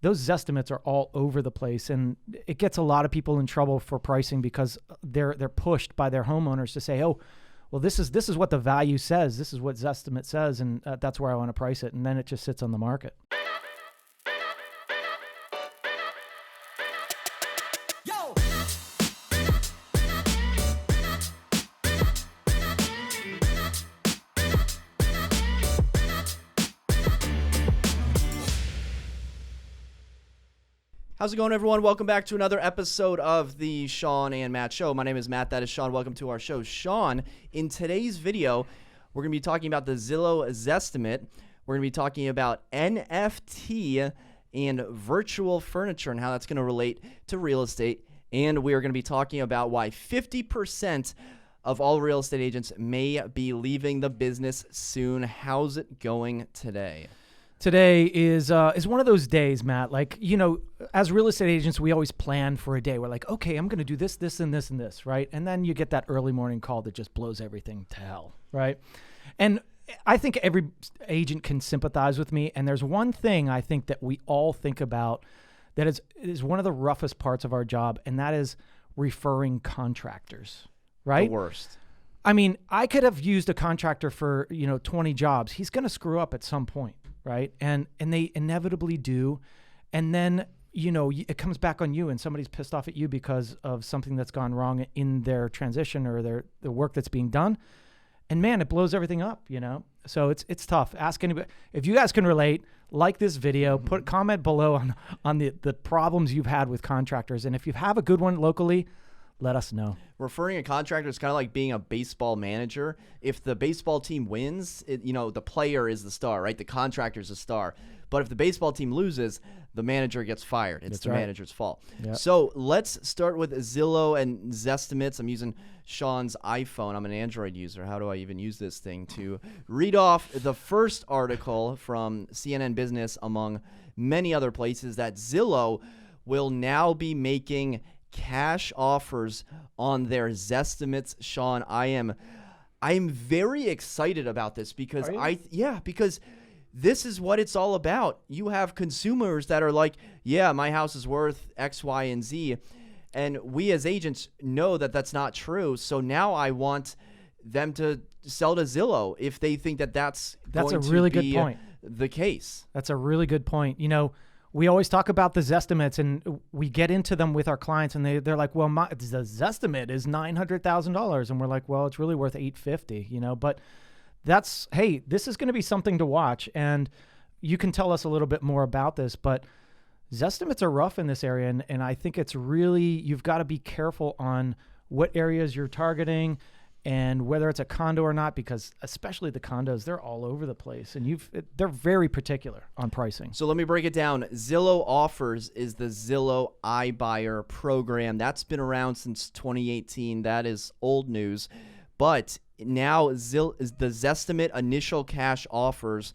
those Zestimates are all over the place, and it gets a lot of people in trouble for pricing because they're pushed by their homeowners to say, oh, well, this is what the value says. This is what Zestimate says, and that's where I want to price it. And then it just sits on the market. How's it going, everyone? Welcome back to another episode of the Shawn and Matt Show. My name is Matt. That is Shawn. Welcome to our show. Shawn, in today's video, we're going to be talking about the Zillow Zestimate. We're going to be talking about NFT and virtual furniture and how that's going to relate to real estate. And we are going to be talking about why 50% of all real estate agents may be leaving the business soon. How's it going today? Today is one of those days, Matt. Like, you know, as real estate agents, we always plan for a day. We're like, okay, I'm going to do this, this, and this, and this, right? And then you get that early morning call that just blows everything to hell, right? And I think every agent can sympathize with me. And there's one thing I think that we all think about that is one of the roughest parts of our job, and that is referring contractors, right? The worst. I mean, I could have used a contractor for, 20 jobs. He's going to screw up at some point. Right. And they inevitably do. And then, it comes back on you and somebody's pissed off at you because of something that's gone wrong in their transition or the work that's being done. And man, it blows everything up, So it's tough. Ask anybody. If you guys can relate, like this video, put comment below on the problems you've had with contractors. And if you have a good one locally, let us know. Referring a contractor is kind of like being a baseball manager. If the baseball team wins, the player is the star, right? The contractor is the star. But if the baseball team loses, the manager gets fired. It's the manager's fault. Yep. So let's start with Zillow and Zestimates. I'm using Shawn's iPhone. I'm an Android user. How do I even use this thing to read off the first article from CNN Business, among many other places, that Zillow will now be making cash offers on their Zestimates. Shawn, I am very excited about this because because this is what it's all about. You have consumers that are like, yeah, my house is worth X, Y, and Z. And we as agents know that that's not true. So now I want them to sell to Zillow if they think that that's going a really to be good point. The case. That's a really good point. We always talk about the Zestimates, and we get into them with our clients, and they're like, well, the Zestimate is $900,000. And we're like, well, it's really worth $850, but this is going to be something to watch. And you can tell us a little bit more about this, but Zestimates are rough in this area. And I think it's really, you've got to be careful on what areas you're targeting and whether it's a condo or not, because especially the condos, they're all over the place, and they're very particular on pricing. So let me break it down. Zillow Offers is the Zillow iBuyer program. That's been around since 2018. That is old news. But now the Zestimate initial cash offers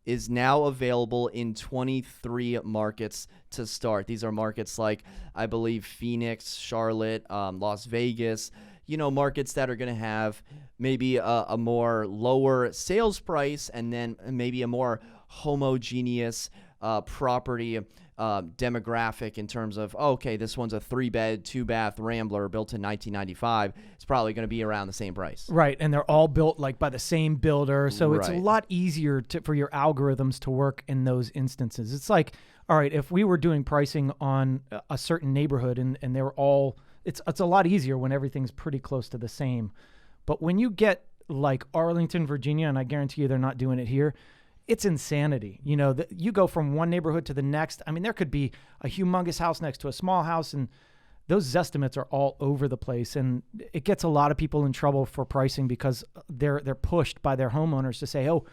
is now available in 23 markets to start. These are markets like, I believe, Phoenix, Charlotte, Las Vegas, markets that are going to have maybe a more lower sales price and then maybe a more homogeneous property demographic in terms of, okay, this one's a 3-bed, 2-bath Rambler built in 1995. It's probably going to be around the same price. Right, and they're all built like by the same builder, so it's a lot easier for your algorithms to work in those instances. It's like, all right, if we were doing pricing on a certain neighborhood and they were all... It's a lot easier when everything's pretty close to the same. But when you get like Arlington, Virginia, and I guarantee you they're not doing it here, it's insanity. You go from one neighborhood to the next. I mean, there could be a humongous house next to a small house, and those Zestimates are all over the place. And it gets a lot of people in trouble for pricing because they're pushed by their homeowners to say, oh,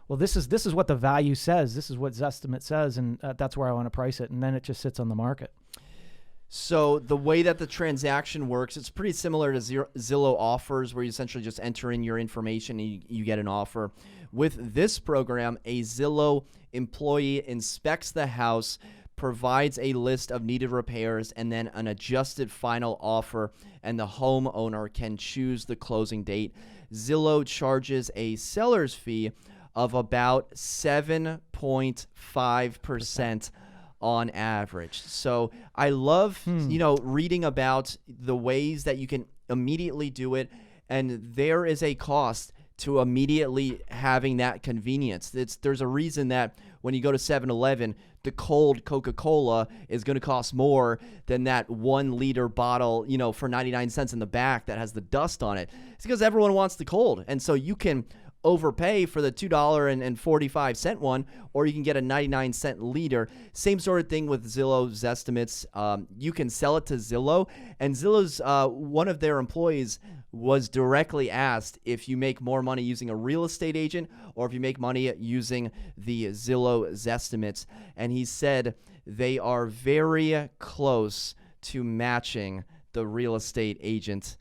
well, this is what the value says. This is what Zestimate says, and that's where I want to price it. And then it just sits on the market. So the way that the transaction works, it's pretty similar to Zillow Offers, where you essentially just enter in your information and you get an offer. With this program, a Zillow employee inspects the house, provides a list of needed repairs, and then an adjusted final offer, and the homeowner can choose the closing date. Zillow charges a seller's fee of about 7.5% on average. So I love, reading about the ways that you can immediately do it. And there is a cost to immediately having that convenience. There's a reason that when you go to 7-Eleven, the cold Coca-Cola is going to cost more than that 1 liter bottle, for 99 cents in the back that has the dust on it. It's because everyone wants the cold. And so you can overpay for the $2.45 one, or you can get a 99-cent liter. Same sort of thing with Zillow Zestimates. You can sell it to Zillow, and Zillow's one of their employees was directly asked if you make more money using a real estate agent or if you make money using the Zillow Zestimates, and he said they are very close to matching the real estate agent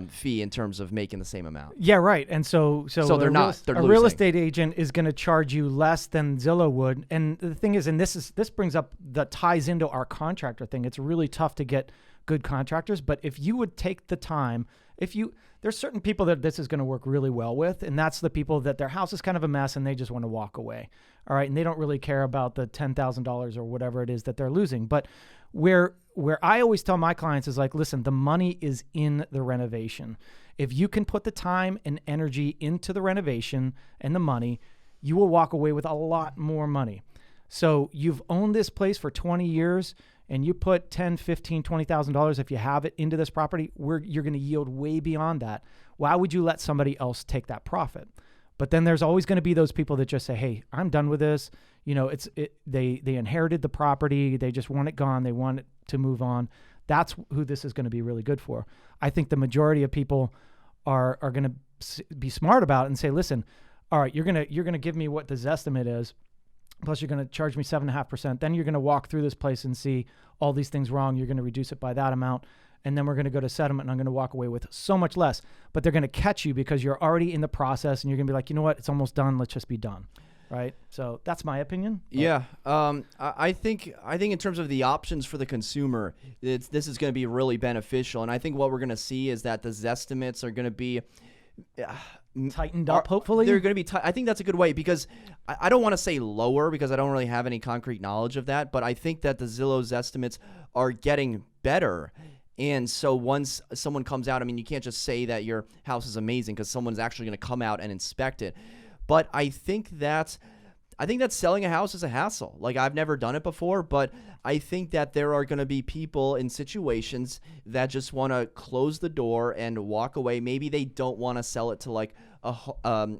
fee in terms of making the same amount. Yeah, right. And so they're not. They're losing. Real estate agent is going to charge you less than Zillow would. And the thing is, and this brings up that ties into our contractor thing. It's really tough to get good contractors, but if you would take the time, there's certain people that this is going to work really well with, and that's the people that their house is kind of a mess and they just want to walk away. All right, and they don't really care about the $10,000 or whatever it is that they're losing. But where I always tell my clients is like, listen, the money is in the renovation. If you can put the time and energy into the renovation and the money, you will walk away with a lot more money. So you've owned this place for 20 years and you put $10,000, $15,000, $20,000 if you have it into this property, you're going to yield way beyond that. Why would you let somebody else take that profit? But then there's always going to be those people that just say, hey, I'm done with this. They inherited the property. They just want it gone. They want it to move on. That's who this is going to be really good for. I think the majority of people are going to be smart about it and say, listen, all right, you're going to give me what the Zestimate is, plus you're going to charge me 7.5%. Then you're going to walk through this place and see all these things wrong. You're going to reduce it by that amount. And then we're going to go to settlement and I'm going to walk away with so much less. But they're going to catch you because you're already in the process and you're going to be like, you know what? It's almost done. Let's just be done. Right. So that's my opinion. Yeah. I think in terms of the options for the consumer, this is going to be really beneficial. And I think what we're going to see is that the Zestimates are going to be tightened up, hopefully. They're going to be I think that's a good way, because I don't want to say lower because I don't really have any concrete knowledge of that. But I think that the Zillow Zestimates are getting better. And so once someone comes out, I mean, you can't just say that your house is amazing because someone's actually going to come out and inspect it. But I think that selling a house is a hassle. Like, I've never done it before, but I think that there are going to be people in situations that just want to close the door and walk away. Maybe they don't want to sell it to like a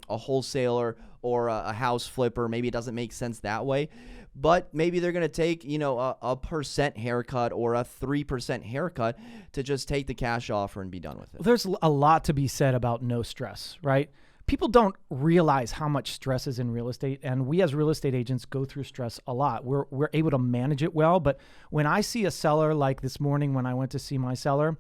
wholesaler or a house flipper. Maybe it doesn't make sense that way. But maybe they're going to take, a % haircut or a 3% haircut to just take the cash offer and be done with it. There's a lot to be said about no stress, right? People don't realize how much stress is in real estate, and we as real estate agents go through stress a lot. We're able to manage it well, but when I see a seller, like this morning when I went to see my seller,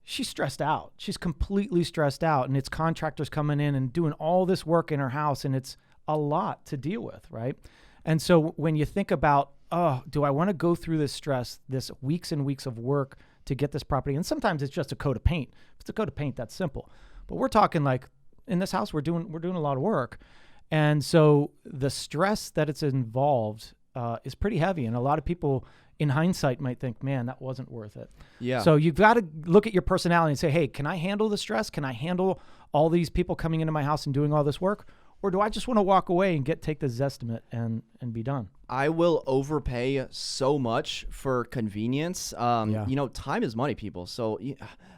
she's stressed out. She's completely stressed out, and it's contractors coming in and doing all this work in her house, and it's a lot to deal with, right? And so when you think about, do I want to go through this stress, this weeks and weeks of work to get this property? And sometimes it's just a coat of paint. If it's a coat of paint, that's simple. But we're talking like, in this house, we're doing a lot of work. And so the stress that it's involved is pretty heavy. And a lot of people in hindsight might think, man, that wasn't worth it. Yeah. So you've got to look at your personality and say, hey, can I handle the stress? Can I handle all these people coming into my house and doing all this work? Or do I just want to walk away and take the Zestimate and be done? I will overpay so much for convenience. Time is money, people. So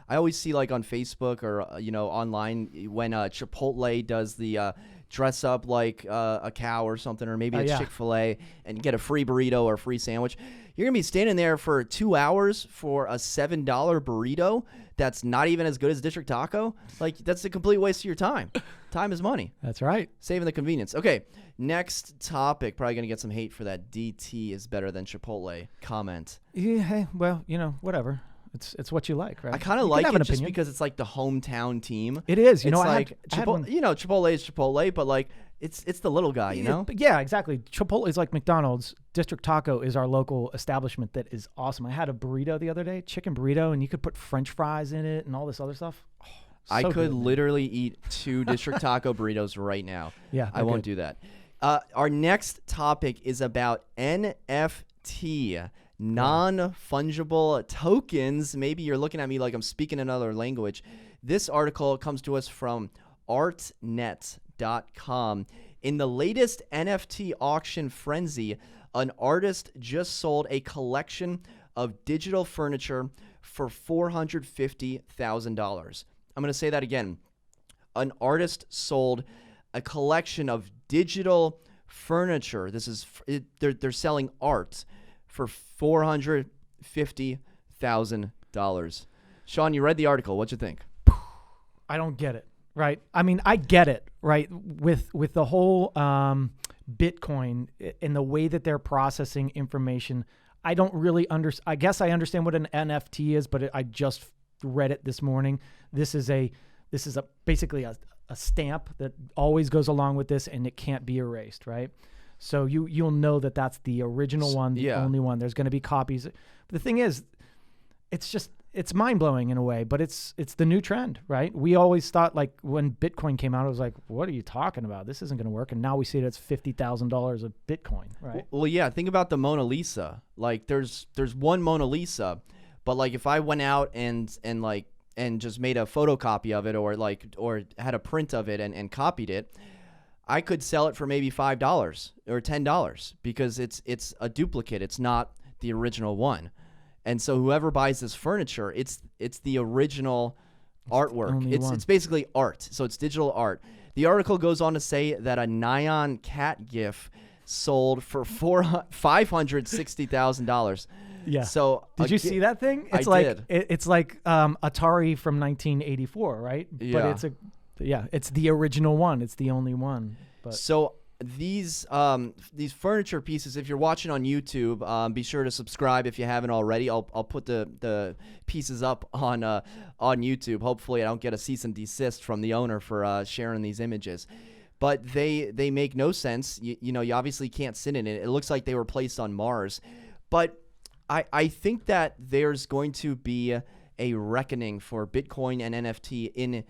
I always see, like, on Facebook or, online when Chipotle does the dress up like a cow or something, or maybe it's Chick-fil-A and get a free burrito or a free sandwich. You're going to be standing there for 2 hours for a $7 burrito that's not even as good as District Taco. Like, that's a complete waste of your time. Time is money. That's right. Saving the convenience. Okay, next topic. Probably going to get some hate for that DT is better than Chipotle comment. Yeah, hey, well, whatever. It's what you like, right? I kind of like it just because it's like the hometown team. It is. Chipotle is Chipotle, but like it's the little guy, Yeah, exactly. Chipotle is like McDonald's. District Taco is our local establishment that is awesome. I had a burrito the other day, chicken burrito, and you could put French fries in it and all this other stuff. Oh, I could literally eat 2 District Taco burritos right now. Yeah, I won't do that. Our next topic is about NFT. NFT, non-fungible tokens. Maybe you're looking at me like I'm speaking another language. This article comes to us from artnet.com. In the latest NFT auction frenzy, an artist just sold a collection of digital furniture for $450,000. I'm going to say that again. An artist sold a collection of digital furniture. They're selling art for $450,000. Shawn, you read the article. What'd you think? I don't get it, right? I mean, I get it, right? With the whole Bitcoin and the way that they're processing information, I don't really understand. I guess I understand what an NFT is, but I just read it this morning. This is basically a stamp that always goes along with this, and it can't be erased, right? So you'll know that that's the original one, the only one. There's going to be copies. But the thing is, it's mind-blowing in a way, but it's the new trend, right? We always thought, like, when Bitcoin came out, it was like, what are you talking about? This isn't going to work. And now we see that it's $50,000 of Bitcoin, right? Well, yeah, think about the Mona Lisa. Like, there's one Mona Lisa, but like if I went out and just made a photocopy of it or had a print of it and copied it, I could sell it for maybe $5 or $10 because it's a duplicate. It's not the original one. And so whoever buys this furniture, it's the original artwork. It's basically art. So it's digital art. The article goes on to say that a Nyan cat GIF sold for $560,000. Yeah. So did you see that thing? It's it's like Atari from 1984, right? Yeah. But it's the original one. It's the only one. But so these furniture pieces, if you're watching on YouTube, be sure to subscribe if you haven't already. I'll put the pieces up on YouTube. Hopefully I don't get a cease and desist from the owner for sharing these images. But they make no sense. You obviously can't sit in it. It looks like they were placed on Mars. But I think that there's going to be a reckoning for Bitcoin and NFT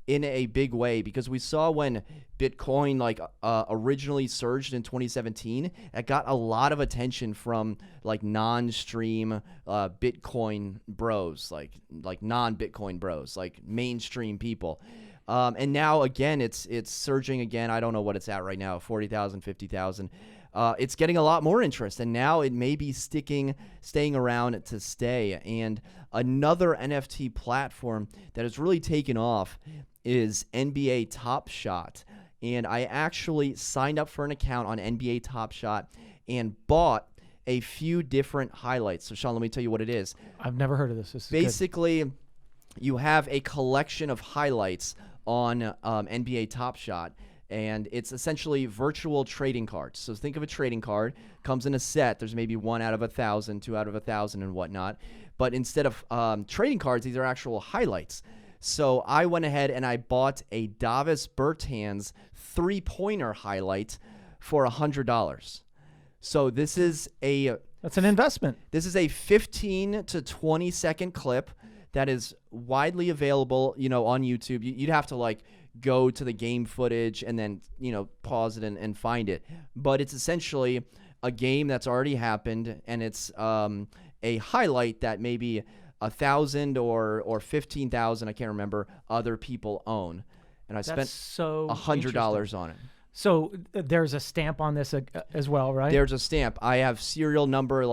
in a big way, because we saw when Bitcoin originally surged in 2017, it got a lot of attention from like non-stream Bitcoin bros, like non-Bitcoin bros, like mainstream people. And now again, it's surging again. I don't know what it's at right now, 40,000, 50,000. It's getting a lot more interest, and now it may be staying around to stay. And another NFT platform that has really taken off is NBA Top Shot. And I actually signed up for an account on NBA Top Shot and bought a few different highlights. So Shawn, let me tell you what it is. I've never heard of this. This is basically good. You have a collection of highlights on NBA Top Shot. And it's essentially virtual trading cards. So think of a trading card, comes in a set. There's maybe 1 out of 1,000, 2 out of 1,000, and whatnot. But instead of trading cards, these are actual highlights. So I went ahead and I bought a Davis Bertans 3-pointer highlight for $100. So this is that's an investment. This is a 15 to 20 second clip that is widely available, on YouTube. You'd have to go to the game footage and then, pause it and find it. But it's essentially a game that's already happened, and it's a highlight that maybe 1,000 or 15,000, I can't remember, other people own. And I spent $100 on it. So there's a stamp on this as well, right? There's a stamp. I have serial number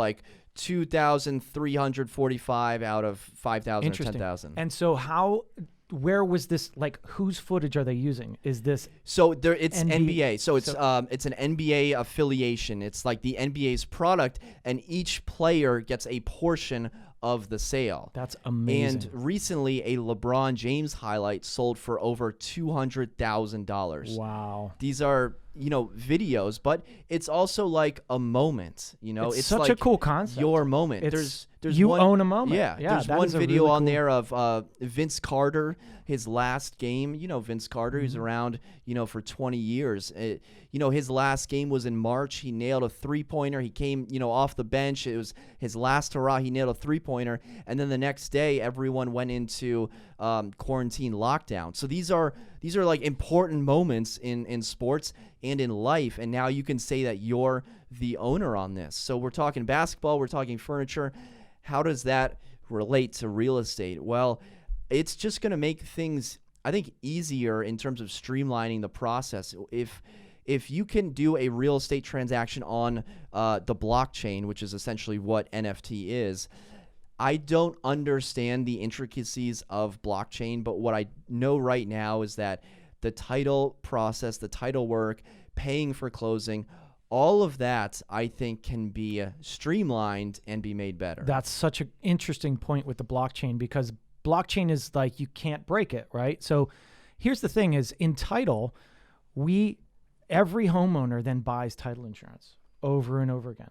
2,345 out of 5,000 or 10,000. And so where was this, whose footage are they using? Is this it's NBA. So it's an NBA affiliation. It's like the NBA's product, and each player gets a portion of the sale. That's amazing. And recently a LeBron James highlight sold for over $200,000. Wow. These are, videos, but it's also like a moment, It's such a cool concept. Your moment. There's own a moment. Yeah. There's one video on there of Vince Carter, his last game. Vince Carter, who's around, for 20 years. His last game was in March. He nailed a 3-pointer. He came, off the bench. It was his last hurrah. He nailed a 3-pointer. And then the next day, everyone went into quarantine lockdown. So these are These are like important moments in sports and in life, and now you can say that you're the owner on this. So we're talking basketball, we're talking furniture. How does that relate to real estate? Well, it's just going to make things, I think, easier in terms of streamlining the process. If you can do a real estate transaction on the blockchain, which is essentially what NFT is, I don't understand the intricacies of blockchain, but what I know right now is that the title process, the title work, paying for closing, all of that, I think, can be streamlined and be made better. That's such an interesting point with the blockchain, because blockchain is like, you can't break it, right? So here's the thing is, in title, every homeowner then buys title insurance over and over again.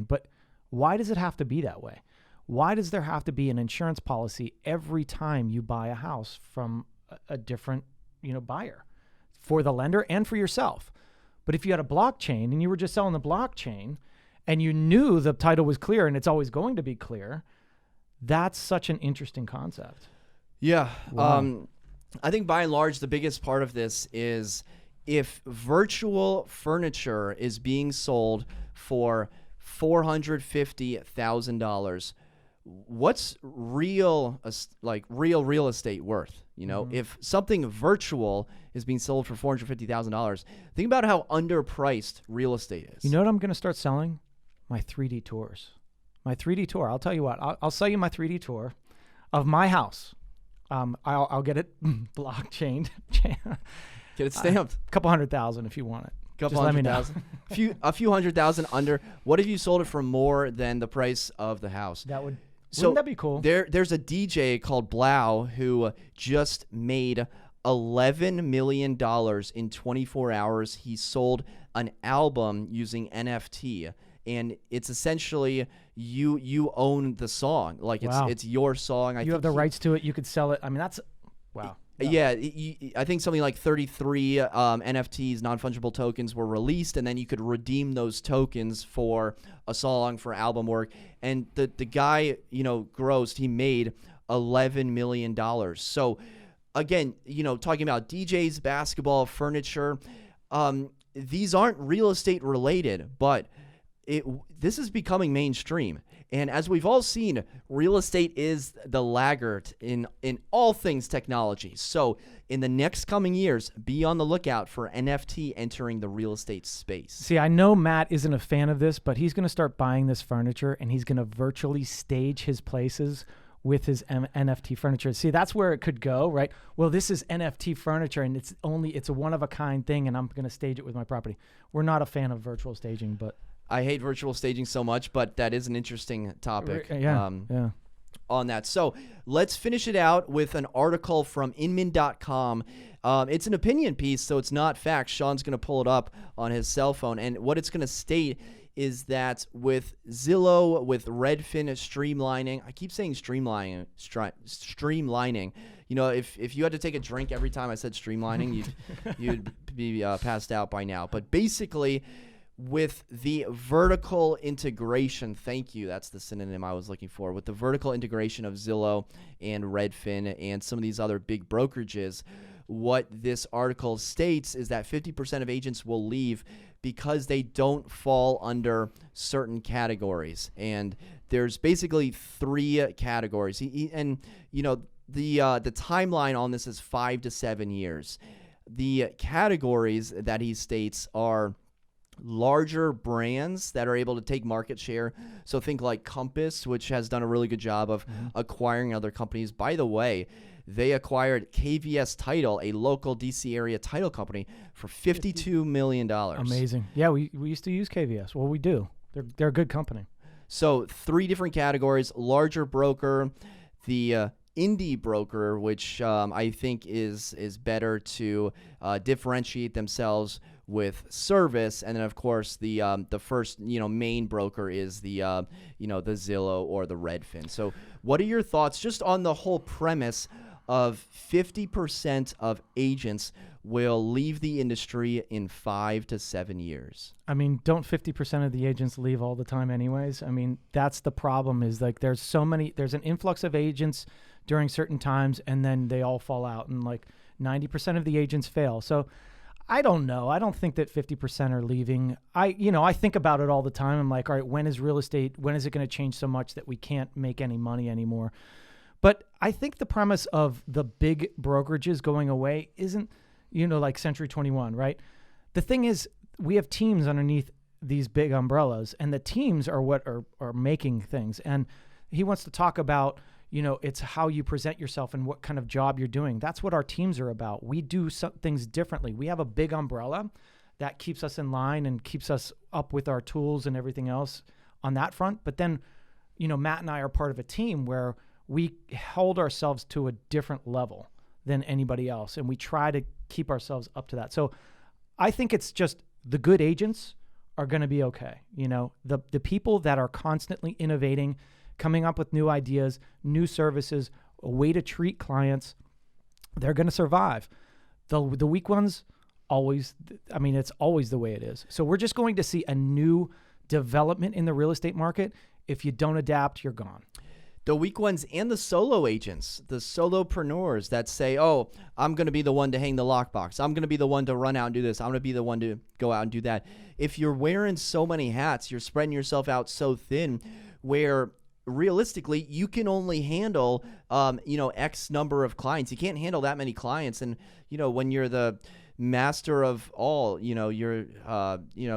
But why does it have to be that way? Why does there have to be an insurance policy every time you buy a house from a different, buyer, for the lender and for yourself? But if you had a blockchain and you were just selling the blockchain and you knew the title was clear and it's always going to be clear, that's such an interesting concept. Yeah. Wow. I think by and large, the biggest part of this is if virtual furniture is being sold for $450,000, what's real estate worth? If something virtual is being sold for $450,000, think about how underpriced real estate is. You know what I'm going to start selling? My 3D tours. My 3D tour. I'll tell you what. I'll sell you my 3D tour of my house. I'll get it blockchained. Get it stamped. A couple $100,000 if you want it. Just let me know. a few $100,000 under. What if you sold it for more than the price of the house? Wouldn't that be cool? There's a DJ called Blau who just made $11 million in 24 hours. He sold an album using NFT, and it's essentially you own the song. Like it's your song. You have the rights to it. You could sell it. I mean, that's wow. Yeah, I think something like 33 NFTs, non-fungible tokens, were released, and then you could redeem those tokens for a song, for album work. And the guy, grossed, he made $11 million. So, again, talking about DJs, basketball, furniture, these aren't real estate related, but this is becoming mainstream. And as we've all seen, real estate is the laggard in all things technology. So in the next coming years, be on the lookout for NFT entering the real estate space. See, I know Matt isn't a fan of this, but he's going to start buying this furniture, and he's going to virtually stage his places with his NFT furniture. See, that's where it could go, right? Well, this is NFT furniture, and it's a one-of-a-kind thing, and I'm going to stage it with my property. We're not a fan of virtual staging, but... I hate virtual staging so much, but that is an interesting topic on that. So let's finish it out with an article from Inman.com. It's an opinion piece, so it's not fact. Shawn's going to pull it up on his cell phone, and what it's going to state is that with Zillow, with Redfin streamlining, I keep saying streamlining. If you had to take a drink every time I said streamlining, you'd be passed out by now. But basically, with the vertical integration, thank you, that's the synonym I was looking for, with the vertical integration of Zillow and Redfin and some of these other big brokerages, what this article states is that 50% of agents will leave because they don't fall under certain categories. And there's basically 3 categories. The timeline on this is 5 to 7 years. The categories that he states are larger brands that are able to take market share. So think like Compass, which has done a really good job of acquiring other companies. By the way, they acquired KVS Title, a local DC area title company, for $52 million. Amazing. Yeah, we used to use KVS. Well, we do. They're a good company. So 3 different categories: larger broker, the indie broker, which I think is better to differentiate themselves with service, and then of course the first main broker is the the Zillow or the Redfin. So what are your thoughts just on the whole premise of 50% of agents will leave the industry in 5 to 7 years? I mean, don't 50% of the agents leave all the time anyways? I mean, that's the problem, is like there's an influx of agents during certain times, and then they all fall out, and like 90% of the agents fail. So I don't know. I don't think that 50% are leaving. I think about it all the time. I'm like, all right, when is it going to change so much that we can't make any money anymore? But I think the premise of the big brokerages going away isn't, like Century 21, right? The thing is, we have teams underneath these big umbrellas, and the teams are what are making things. And he wants to talk about, it's how you present yourself and what kind of job you're doing. That's what our teams are about. We do some things differently. We have a big umbrella that keeps us in line and keeps us up with our tools and everything else on that front. But then, Matt and I are part of a team where we hold ourselves to a different level than anybody else, and we try to keep ourselves up to that. So I think it's just the good agents are going to be okay. The people that are constantly innovating, coming up with new ideas, new services, a way to treat clients, they're going to survive. The weak ones, it's always the way it is. So we're just going to see a new development in the real estate market. If you don't adapt, you're gone. The weak ones and the solo agents, the solopreneurs that say, oh, I'm going to be the one to hang the lockbox. I'm going to be the one to run out and do this. I'm going to be the one to go out and do that. If you're wearing so many hats, you're spreading yourself out so thin where realistically you can only handle, X number of clients. You can't handle that many clients. And, when you're the master of all, you're,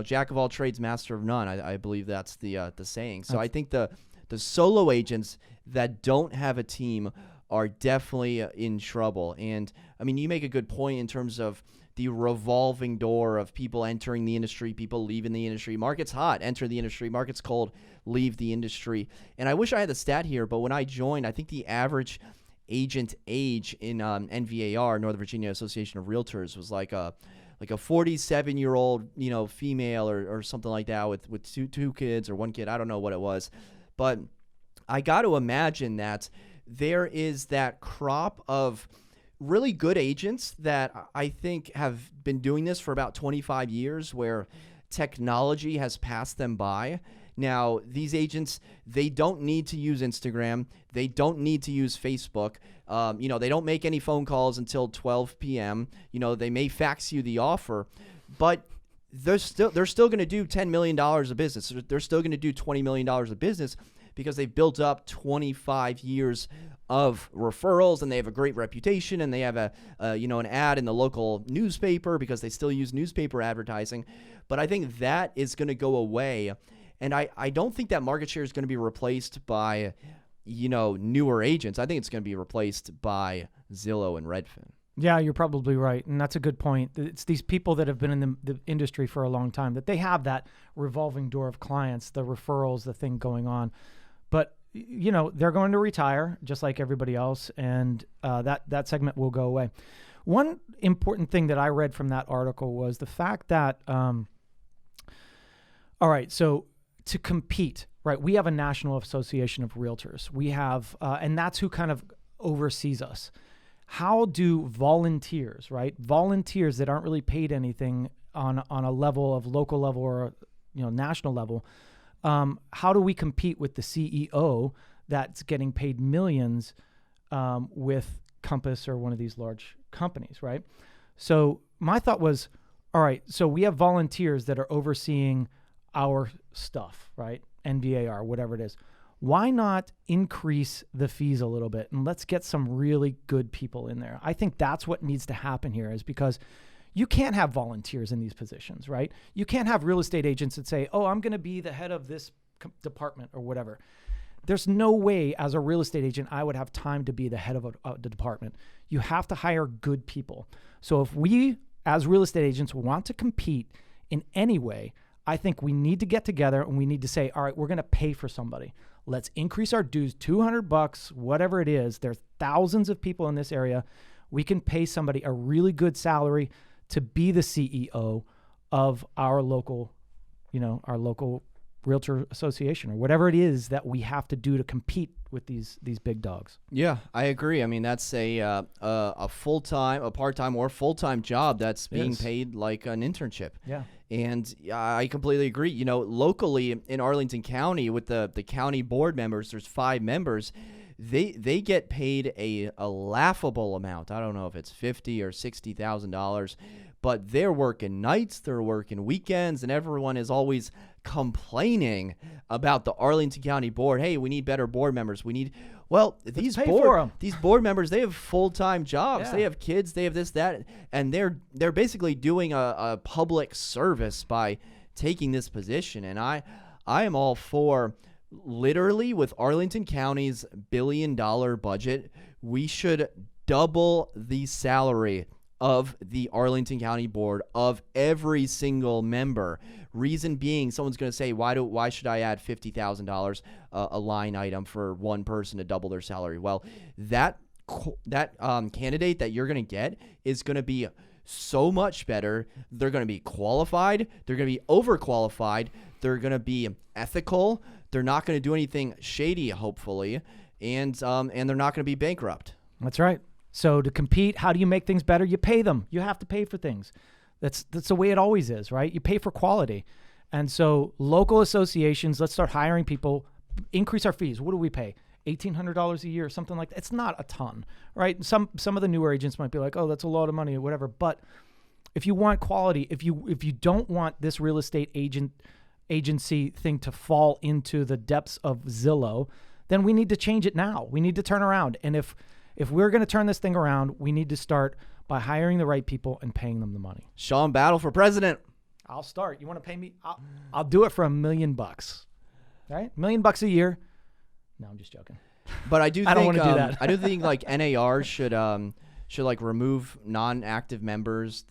jack of all trades, master of none. I believe that's the saying. So I think the solo agents that don't have a team are definitely in trouble. And you make a good point in terms of the revolving door of people entering the industry, people leaving the industry. Market's hot, enter the industry. Market's cold, leave the industry. And I wish I had the stat here, but when I joined, I think the average agent age in NVAR, Northern Virginia Association of Realtors, was like a 47-year-old, female or something like that with two kids or one kid. I don't know what it was. But I got to imagine that there is that crop of really good agents that I think have been doing this for about 25 years where technology has passed them by. Now, these agents, they don't need to use Instagram. They don't need to use Facebook. They don't make any phone calls until 12 p.m. They may fax you the offer, but they're still going to do $10 million of business. They're still going to do $20 million of business because they've built up 25 years of referrals, and they have a great reputation, and they have an ad in the local newspaper because they still use newspaper advertising. But I think that is going to go away, and I don't think that market share is going to be replaced by newer agents. I think it's going to be replaced by Zillow and Redfin. Yeah, you're probably right. And that's a good point. It's these people that have been in the industry for a long time that they have that revolving door of clients, the referrals, the thing going on. But, they're going to retire just like everybody else. And that segment will go away. One important thing that I read from that article was the fact that, all right, so to compete, right, we have a National Association of Realtors. We have, and that's who kind of oversees us. How do volunteers, right? Volunteers that aren't really paid anything on a level of local level or national level. How do we compete with the CEO that's getting paid millions with Compass or one of these large companies, right? So my thought was, all right, so we have volunteers that are overseeing our stuff, right? NVAR, whatever it is. Why not increase the fees a little bit and let's get some really good people in there? I think that's what needs to happen here, is because you can't have volunteers in these positions, right? You can't have real estate agents that say, oh, I'm going to be the head of this department or whatever. There's no way as a real estate agent I would have time to be the head of the department. You have to hire good people. So if we as real estate agents want to compete in any way, I think we need to get together and we need to say, all right, we're going to pay for somebody. Let's increase our dues, $200, whatever it is. There's thousands of people in this area. We can pay somebody a really good salary to be the CEO of our local realtor association or whatever it is that we have to do to compete with these big dogs. Yeah, I agree. I mean, that's a full-time, a part-time, or full-time job that's being paid like an internship. Yeah. And I completely agree. You know, locally in Arlington County with the county board members, there's 5 members. They get paid a laughable amount. I don't know if it's $50,000 or $60,000, but they're working nights, they're working weekends, and everyone is always complaining about the Arlington County Board. Hey, we need better board members. These board members, they have full-time jobs. Yeah. They have kids. They have this, that, and they're basically doing a public service by taking this position. And I am all for, literally, with Arlington County's $1 billion budget, we should double the salary of the Arlington County Board of every single member. Reason being, someone's going to say, why should I add $50,000 a line item for one person to double their salary? Well, that candidate that you're going to get is going to be so much better. They're going to be qualified. They're going to be overqualified. They're going to be ethical. They're not going to do anything shady, hopefully, and they're not going to be bankrupt. That's right. So to compete, how do you make things better? You pay them. You have to pay for things. That's the way it always is, right? You pay for quality. And so local associations, let's start hiring people, increase our fees. What do we pay? $1,800 a year, something like that. It's not a ton, right? Some of the newer agents might be like, oh, that's a lot of money or whatever. But if you want quality, if you don't want this real estate agency thing to fall into the depths of Zillow, then we need to change it now. We need to turn around. And if we're going to turn this thing around, we need to start by hiring the right people and paying them the money. Shawn, battle for president. I'll start. You want to pay me? I'll do it for $1 million. Right? $1 million a year. No, I'm just joking. But I do. I don't want to do that. I do think like NAR should like remove non-active members.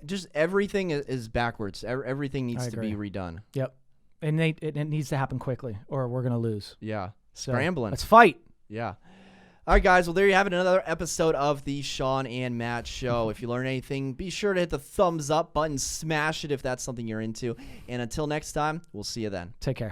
Just everything is backwards. Everything needs to be redone. Yep, and it needs to happen quickly, or we're gonna lose. Yeah, so scrambling. Let's fight. Yeah. All right, guys. Well, there you have it. Another episode of the Shawn and Matt Show. If you learn anything, be sure to hit the thumbs up button. Smash it if that's something you're into. And until next time, we'll see you then. Take care.